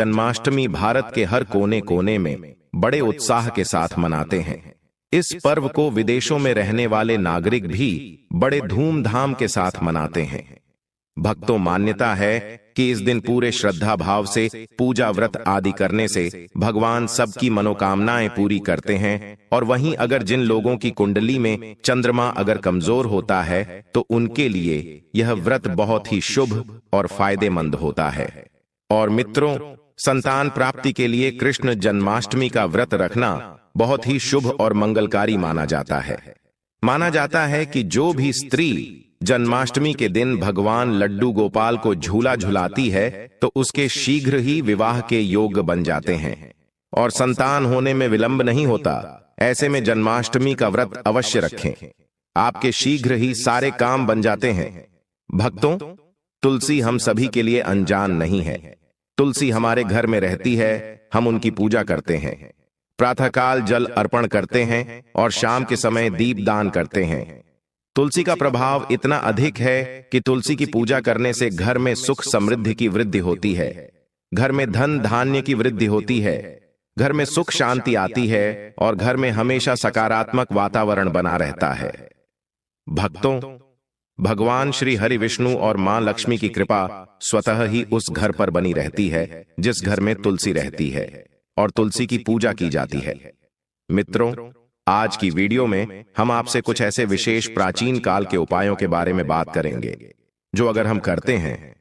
जन्माष्टमी भारत के हर कोने कोने में बड़े उत्साह के साथ मनाते हैं। इस पर्व को विदेशों में रहने वाले नागरिक भी बड़े धूमधाम के साथ मनाते हैं। भक्तों, मान्यता है कि इस दिन पूरे श्रद्धा भाव से पूजा व्रत आदि करने से भगवान सबकी मनोकामनाएं पूरी करते हैं। और वहीं अगर जिन लोगों की कुंडली में चंद्रमा अगर कमजोर होता है तो उनके लिए यह व्रत बहुत ही शुभ और फायदेमंद होता है। और मित्रों, संतान प्राप्ति के लिए कृष्ण जन्माष्टमी का व्रत रखना बहुत ही शुभ और मंगलकारी माना जाता है। माना जाता है कि जो भी स्त्री जन्माष्टमी के दिन भगवान लड्डू गोपाल को झूला झुलाती है तो उसके शीघ्र ही विवाह के योग बन जाते हैं और संतान होने में विलंब नहीं होता। ऐसे में जन्माष्टमी का व्रत अवश्य रखें, आपके शीघ्र ही सारे काम बन जाते हैं। भक्तों, तुलसी हम सभी के लिए अनजान नहीं है। तुलसी हमारे घर में रहती है, हम उनकी पूजा करते हैं, प्रातःकाल जल अर्पण करते हैं और शाम के समय दीप दान करते हैं। तुलसी का प्रभाव इतना अधिक है कि तुलसी की पूजा करने से घर में सुख समृद्धि की वृद्धि होती है, घर में धन धान्य की वृद्धि होती है, घर में सुख शांति आती है और घर में हमेशा सकारात्मक वातावरण बना रहता है। भक्तों, भगवान श्री हरि विष्णु और मां लक्ष्मी की कृपा स्वतः ही उस घर पर बनी रहती है जिस घर में तुलसी रहती है और तुलसी की पूजा की जाती है। मित्रों, आज की वीडियो में हम आपसे कुछ ऐसे विशेष प्राचीन काल के उपायों के बारे में बात करेंगे जो अगर हम करते हैं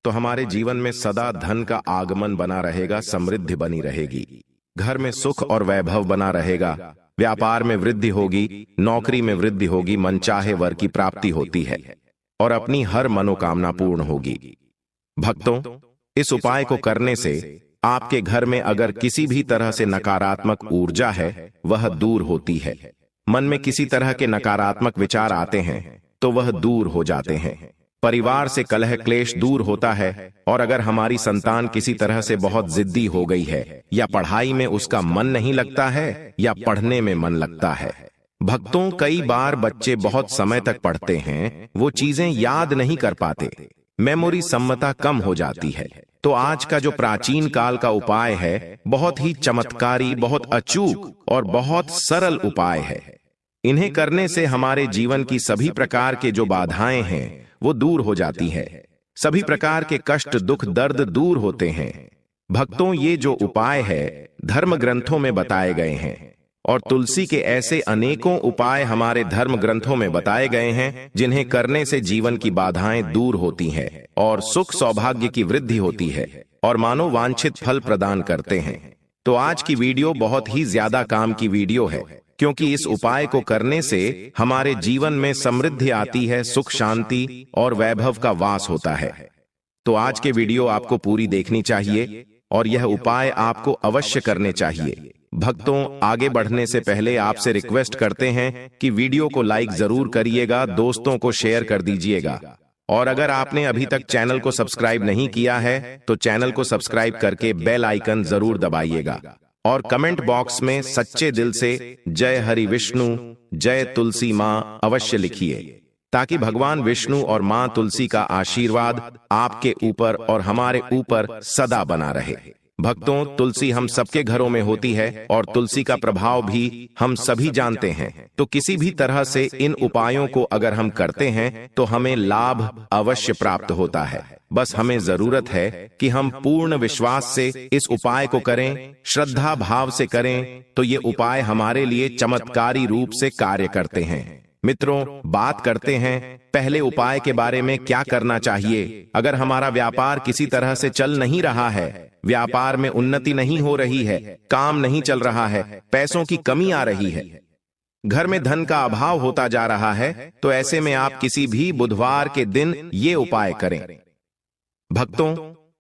तो हमारे जीवन में सदा धन का आगमन बना रहेगा, समृद्धि बनी रहेगी, घर में सुख और वैभव बना रहेगा, व्यापार में वृद्धि होगी, नौकरी में वृद्धि होगी, मनचाहे वर की प्राप्ति होती है और अपनी हर मनोकामना पूर्ण होगी। भक्तों, इस उपाय को करने से आपके घर में अगर किसी भी तरह से नकारात्मक ऊर्जा है वह दूर होती है। मन में किसी तरह के नकारात्मक विचार आते हैं तो वह दूर हो जाते हैं। परिवार से कलह क्लेश दूर होता है और अगर हमारी संतान किसी तरह से बहुत जिद्दी हो गई है या पढ़ाई में उसका मन नहीं लगता है या पढ़ने में मन लगता है। भक्तों, कई बार बच्चे बहुत समय तक पढ़ते हैं, वो चीजें याद नहीं कर पाते, मेमोरी क्षमता कम हो जाती है। तो आज का जो प्राचीन काल का उपाय है बहुत ही चमत्कारी, बहुत अचूक और बहुत सरल उपाय है। इन्हें करने से हमारे जीवन की सभी प्रकार के जो बाधाएं हैं वो दूर हो जाती है, सभी प्रकार के कष्ट दुख दर्द दूर होते हैं। भक्तों, ये जो उपाय है धर्म ग्रंथों में बताए गए हैं और तुलसी के ऐसे अनेकों उपाय हमारे धर्म ग्रंथों में बताए गए हैं जिन्हें करने से जीवन की बाधाएं दूर होती हैं और सुख सौभाग्य की वृद्धि होती है और मानो वांछित फल प्रदान करते हैं। तो आज की वीडियो बहुत ही ज्यादा काम की वीडियो है क्योंकि इस उपाय को करने से हमारे जीवन में समृद्धि आती है, सुख शांति और वैभव का वास होता है। तो आज के वीडियो आपको पूरी देखनी चाहिए और यह उपाय आपको अवश्य करने चाहिए। भक्तों, आगे बढ़ने से पहले आपसे रिक्वेस्ट करते हैं कि वीडियो को लाइक जरूर करिएगा, दोस्तों को शेयर कर दीजिएगा और अगर आपने अभी तक चैनल को सब्सक्राइब नहीं किया है तो चैनल को सब्सक्राइब करके बेल आइकन जरूर दबाइएगा और कमेंट बॉक्स में सच्चे दिल से जय हरि विष्णु, जय तुलसी मां अवश्य लिखिए ताकि भगवान विष्णु और मां तुलसी का आशीर्वाद आपके ऊपर और हमारे ऊपर सदा बना रहे। भक्तों, तुलसी हम सबके घरों में होती है और तुलसी का प्रभाव भी हम सभी जानते हैं। तो किसी भी तरह से इन उपायों को अगर हम करते हैं तो हमें लाभ अवश्य प्राप्त होता है। बस हमें जरूरत है कि हम पूर्ण विश्वास से इस उपाय को करें, श्रद्धा भाव से करें तो ये उपाय हमारे लिए चमत्कारी रूप से कार्य करते हैं। मित्रों, बात करते हैं पहले उपाय के बारे में क्या करना चाहिए। अगर हमारा व्यापार किसी तरह से चल नहीं रहा है, व्यापार में उन्नति नहीं हो रही है, काम नहीं चल रहा है, पैसों की कमी आ रही है, घर में धन का अभाव होता जा रहा है, तो ऐसे में आप किसी भी बुधवार के दिन ये उपाय करें। भक्तों,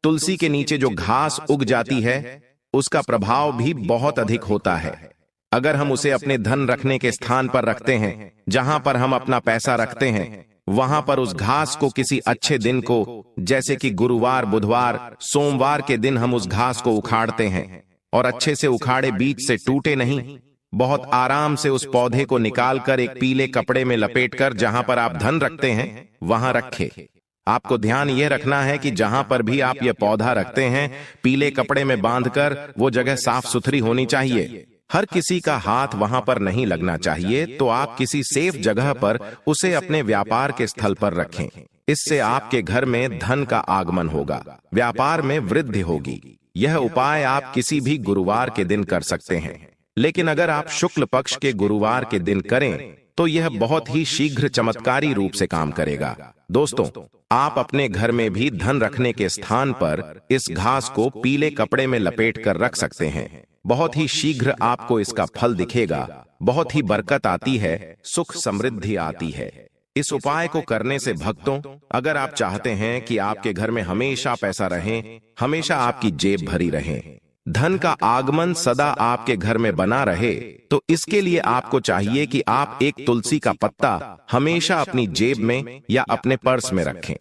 तुलसी के नीचे जो घास उग जाती है उसका प्रभाव भी बहुत अधिक होता है। अगर हम उसे अपने धन रखने के स्थान पर रखते हैं, जहां पर हम अपना पैसा रखते हैं, वहां पर उस घास को किसी अच्छे दिन को, जैसे कि गुरुवार, बुधवार, सोमवार के दिन हम उस घास को उखाड़ते हैं और अच्छे से उखाड़े, बीच से टूटे नहीं, बहुत आराम से उस पौधे को निकालकर एक पीले कपड़े में लपेटकर जहां पर आप धन रखते हैं वहां रखें। आपको ध्यान यह रखना है कि जहां पर भी आप यह पौधा रखते हैं, पीले कपड़े में बांधकर वो जगह साफ सुथरी होनी चाहिए। हर किसी का हाथ वहां पर नहीं लगना चाहिए, तो आप किसी सेफ जगह पर उसे अपने व्यापार के स्थल पर रखें। इससे आपके घर में धन का आगमन होगा, व्यापार में वृद्धि होगी। यह उपाय आप किसी भी गुरुवार के दिन कर सकते हैं, लेकिन अगर आप शुक्ल पक्ष के गुरुवार के दिन करें तो यह बहुत ही शीघ्र चमत्कारी रूप से काम करेगा। दोस्तों, आप अपने घर में भी धन रखने के स्थान पर इस घास को पीले कपड़े में लपेट कर रख सकते हैं। बहुत ही शीघ्र आपको इसका फल दिखेगा, बहुत ही बरकत आती है, सुख समृद्धि आती है। इस उपाय को करने से भक्तों, अगर आप चाहते हैं कि आपके घर में हमेशा पैसा रहे, हमेशा आपकी जेब भरी रहे, धन का आगमन सदा आपके घर में बना रहे, तो इसके लिए आपको चाहिए कि आप एक तुलसी का पत्ता हमेशा अपनी जेब में या अपने पर्स में रखें।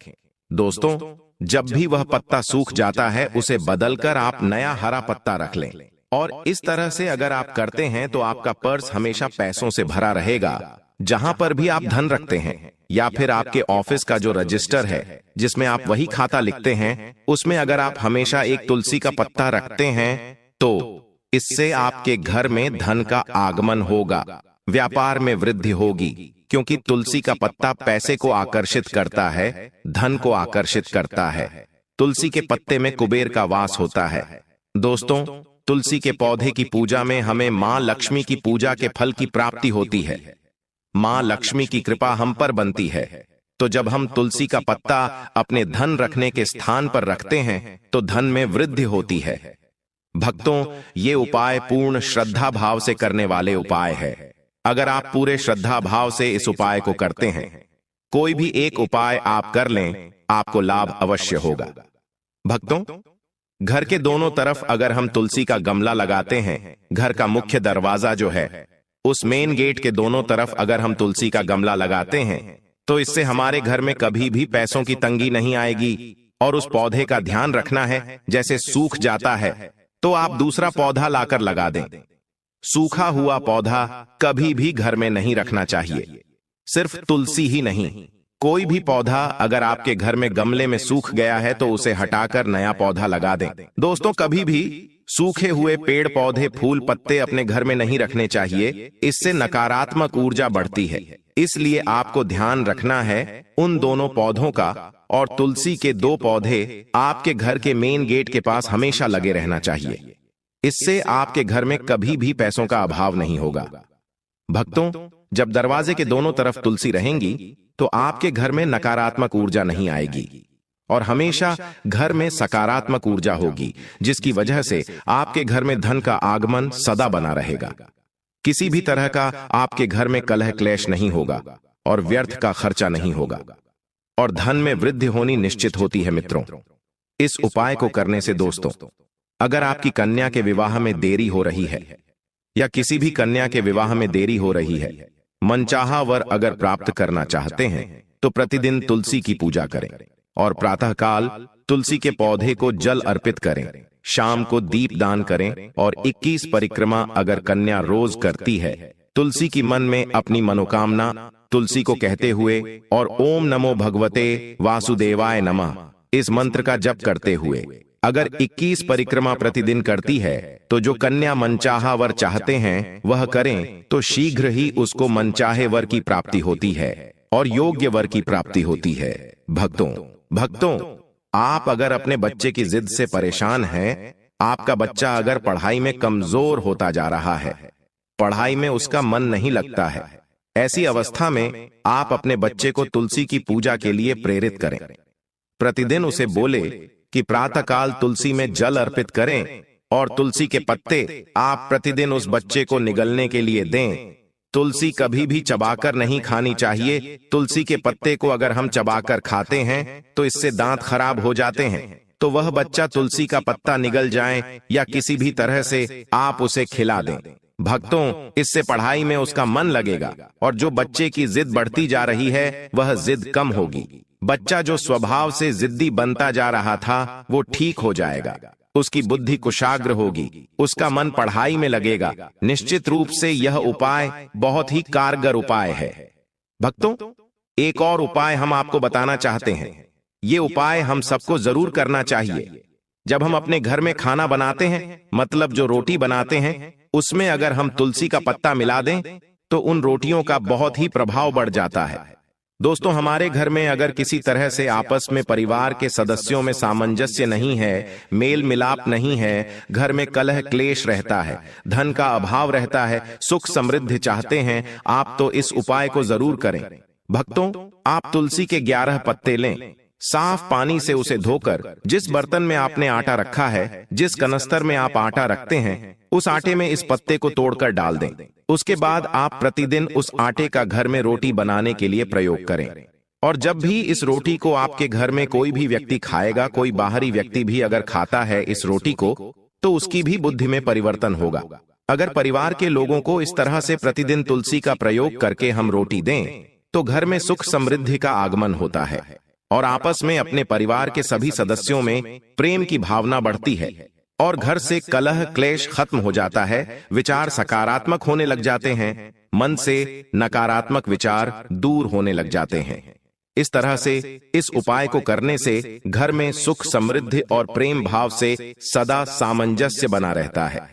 दोस्तों, जब भी वह पत्ता सूख जाता है, उसे बदलकर आप नया हरा पत्ता रख लें, और इस तरह से अगर आप करते हैं तो आपका पर्स हमेशा पैसों से भरा रहेगा। जहां पर भी आप धन रखते हैं, या फिर आपके ऑफिस का जो रजिस्टर है जिसमें आप वही खाता लिखते हैं, उसमें अगर आप हमेशा एक तुलसी का पत्ता रखते हैं, तो इससे आपके घर में धन का आगमन होगा, व्यापार में वृद्धि होगी, क्योंकि तुलसी का पत्ता पैसे को आकर्षित करता है, धन को आकर्षित करता है। तुलसी के पत्ते में कुबेर का वास होता है। दोस्तों, तुलसी के पौधे की पूजा में हमें मां लक्ष्मी की पूजा के फल की प्राप्ति होती है। मां लक्ष्मी की कृपा हम पर बनती है। तो जब हम तुलसी का पत्ता अपने धन रखने के स्थान पर रखते हैं तो धन में वृद्धि होती है। भक्तों, ये उपाय पूर्ण श्रद्धा भाव से करने वाले उपाय है। अगर आप पूरे श्रद्धा भाव से इस उपाय को करते हैं, कोई भी एक उपाय आप कर लें, आपको लाभ अवश्य होगा। भक्तों, घर के दोनों तरफ अगर हम तुलसी का गमला लगाते हैं, घर का मुख्य दरवाजा जो है, उस मेन गेट के दोनों तरफ अगर हम तुलसी का गमला लगाते हैं, तो इससे हमारे घर में कभी भी पैसों की तंगी नहीं आएगी। और उस पौधे का ध्यान रखना है, जैसे सूख जाता है तो आप दूसरा पौधा लाकर लगा दें। सूखा हुआ पौधा कभी भी घर में नहीं रखना चाहिए। सिर्फ तुलसी ही नहीं, कोई भी पौधा अगर आपके घर में गमले में सूख गया है तो उसे हटाकर नया पौधा लगा दें। दोस्तों, कभी भी सूखे हुए पेड़ पौधे, फूल, पत्ते अपने घर में नहीं रखने चाहिए, इससे नकारात्मक ऊर्जा बढ़ती है। इसलिए आपको ध्यान रखना है उन दोनों पौधों का, और तुलसी के 2 पौधे आपके घर के मेन गेट के पास हमेशा लगे रहना चाहिए। इससे आपके घर में कभी भी पैसों का अभाव नहीं होगा। भक्तों, जब दरवाजे के दोनों तरफ तुलसी रहेंगी तो आपके घर में नकारात्मक ऊर्जा नहीं आएगी और हमेशा घर में सकारात्मक ऊर्जा होगी, जिसकी वजह से आपके घर में धन का आगमन सदा बना रहेगा। किसी भी तरह का आपके घर में कलह क्लेश नहीं होगा और व्यर्थ का खर्चा नहीं होगा, और धन में वृद्धि होनी निश्चित होती है। मित्रों, इस उपाय को करने से दोस्तों, अगर आपकी कन्या के विवाह में देरी हो रही है या किसी भी कन्या के विवाह में देरी हो रही है, मनचाहा वर अगर प्राप्त करना चाहते हैं, तो प्रतिदिन तुलसी की पूजा करें और प्रातःकाल तुलसी के पौधे को जल अर्पित करें, शाम को दीप दान करें और 21 परिक्रमा अगर कन्या रोज करती है, तुलसी की मन में अपनी मनोकामना तुलसी को कहते हुए और ओम नमो भगवते वासुदेवाय नमः इस मंत्र का जप करते हुए अगर 21 परिक्रमा प्रतिदिन करती है, तो जो कन्या मनचाहा वर चाहते हैं वह करें, तो शीघ्र ही उसको मनचाहे वर की प्राप्ति होती है और योग्य वर की प्राप्ति होती है। भक्तों, आप अगर अपने बच्चे की जिद से परेशान हैं, आपका बच्चा अगर पढ़ाई में कमजोर होता जा रहा है, पढ़ाई में उसका मन नहीं लगता है, ऐसी अवस्था में आप अपने बच्चे को तुलसी की पूजा के लिए प्रेरित करें। प्रतिदिन उसे बोले कि प्रातःकाल तुलसी में जल अर्पित करें और तुलसी के पत्ते आप प्रतिदिन उस बच्चे को निगलने के लिए दें। तुलसी कभी भी चबाकर नहीं खानी चाहिए। तुलसी के पत्ते को अगर हम चबाकर खाते हैं तो इससे दांत खराब हो जाते हैं, तो वह बच्चा तुलसी का पत्ता निगल जाए या किसी भी तरह से आप उसे खिला दें। भक्तों, इससे पढ़ाई में उसका मन लगेगा और जो बच्चे की जिद बढ़ती जा रही है वह जिद कम होगी। बच्चा जो स्वभाव से जिद्दी बनता जा रहा था वो ठीक हो जाएगा, उसकी बुद्धि कुशाग्र होगी, उसका मन पढ़ाई में लगेगा। निश्चित रूप से यह उपाय बहुत ही कारगर उपाय है। भक्तों, एक और उपाय हम आपको बताना चाहते हैं। ये उपाय हम सबको जरूर करना चाहिए। जब हम अपने घर में खाना बनाते हैं, मतलब जो रोटी बनाते हैं, उसमें अगर हम तुलसी का पत्ता मिला दें तो उन रोटियों का बहुत ही प्रभाव बढ़ जाता है। दोस्तों, हमारे घर में अगर किसी तरह से आपस में परिवार के सदस्यों में सामंजस्य नहीं है, मेल मिलाप नहीं है, घर में कलह क्लेश रहता है, धन का अभाव रहता है, सुख समृद्धि चाहते हैं आप, तो इस उपाय को जरूर करें। भक्तों, आप तुलसी के 11 पत्ते लें, साफ पानी से उसे धोकर जिस बर्तन में आपने आटा रखा है, जिस कनस्तर में आप आटा रखते हैं, उस आटे में इस पत्ते को तोड़कर डाल दें। उसके बाद आप प्रतिदिन उस आटे का घर में रोटी बनाने के लिए प्रयोग करें। और जब भी इस रोटी को आपके घर में कोई भी व्यक्ति खाएगा, कोई बाहरी व्यक्ति भी अगर खाता है इस रोटी को, तो उसकी भी बुद्धि में परिवर्तन होगा। अगर परिवार के लोगों को इस तरह से प्रतिदिन तुलसी का प्रयोग करके हम रोटी दें तो घर में सुख समृद्धि का आगमन होता है और आपस में अपने परिवार के सभी सदस्यों में प्रेम की भावना बढ़ती है और घर से कलह क्लेश खत्म हो जाता है, विचार सकारात्मक होने लग जाते हैं, मन से नकारात्मक विचार दूर होने लग जाते हैं। इस तरह से इस उपाय को करने से घर में सुख समृद्धि और प्रेम भाव से सदा सामंजस्य बना रहता है।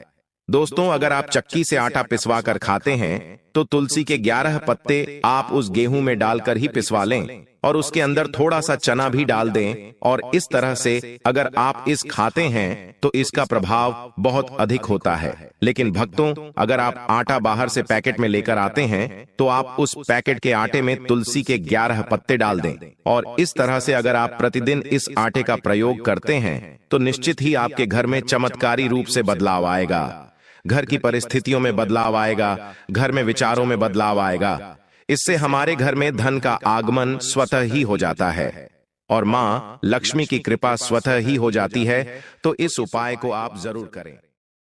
दोस्तों, अगर आप चक्की से आटा पिसवा कर खाते हैं तो तुलसी के 11 पत्ते आप उस गेहूं में डालकर ही पिसवा लें और उसके अंदर थोड़ा सा चना भी डाल दें, और इस तरह से अगर आप इस खाते हैं तो इसका प्रभाव बहुत अधिक होता है। लेकिन भक्तों, अगर आप आटा बाहर से पैकेट में लेकर आते हैं तो आप उस पैकेट के आटे में तुलसी के 11 पत्ते डाल दें, और इस तरह से अगर आप प्रतिदिन इस आटे का प्रयोग करते हैं तो निश्चित ही आपके घर में चमत्कारी रूप से बदलाव आएगा, घर की परिस्थितियों में बदलाव आएगा, घर में विचारों में बदलाव आएगा। इससे हमारे घर में धन का आगमन स्वतः ही हो जाता है और मां लक्ष्मी की कृपा स्वतः ही हो जाती है। तो इस उपाय को आप जरूर करें।